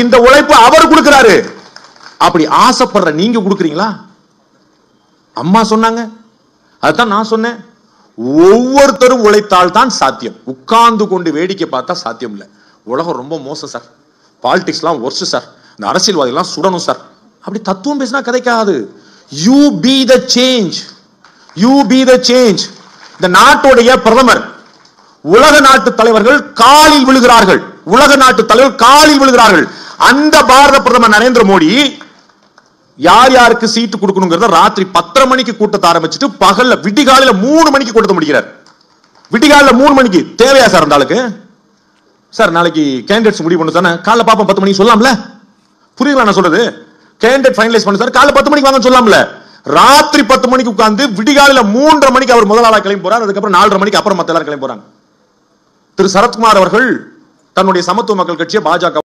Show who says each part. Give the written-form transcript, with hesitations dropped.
Speaker 1: இந்த உழைப்பு அவர் கொடுக்கிறாரு. அப்படி ஆசைப்படுற நீங்க கொடுக்குறீங்களா? அம்மா சொன்னாங்க, அதுதான் நான் சொன்னேன். ஒவ்வொருத்தரும் உழைத்தால் தான் சாத்தியம். உட்கார்ந்து கொண்டு வேடிக்கை பார்த்தா சாத்தியம் இல்லை. உலகம் ரொம்ப மோசம் சார், பாலிடிக்ஸ்லாம் ஒர்ஸ்ட் சார், இந்த அரசியல்வாதிகள்லாம் சுடணும் சார், அப்படி தத்துவம் பேசினா கதைக்காது. You be the change, you be the change. இந்த நாட்டுடைய பிரதமர், உலக நாட்டு தலைவர்கள் காலில் விழுகிறார்கள், உலக நாட்டு தலைவர் காலில் விழுகிறார்கள். அந்த பாரத பிரதமர் நரேந்திர மோடி யார் யாருக்கு சீட்டு கொடுக்கணுங்கிறத ராத்திரி 10:30 மணிக்கு கூட்டத்தை ஆரம்பிச்சுட்டு பகல்ல விடிகாலையில 3 மணிக்கு கூட்டத்தை முடிக்கிறார். விடிகாலையில 3 மணிக்கு தேவையா சார் அந்த ஆளுக்கு? சார் நாளைக்கு கேண்டிடேட்ஸ் முடிவு பண்ணு தானே, காலைல பாப்போம் 10 மணிக்கு சொல்லலாம்ல? புரியுங்களா நான் சொல்றது? கேண்டிடேட் ஃபைனலைஸ் பண்ணு சார், காலைல 10 மணிக்கு வாங்க சொல்லலாம்ல? ராத்திரி 10 மணிக்கு உட்கார்ந்து விடிகாலையில 3:30 மணிக்கு அவர் முதல் ஆளா கிளம்பி போறார். அதுக்கப்புறம் 4:30 மணிக்கு அப்புறம் மத்த எல்லாரும் கிளம்பி போறாங்க. திரு சரத்குமார் அவர்கள் தன்னுடைய சமத்துவ மக்கள் கட்சியை பாஜக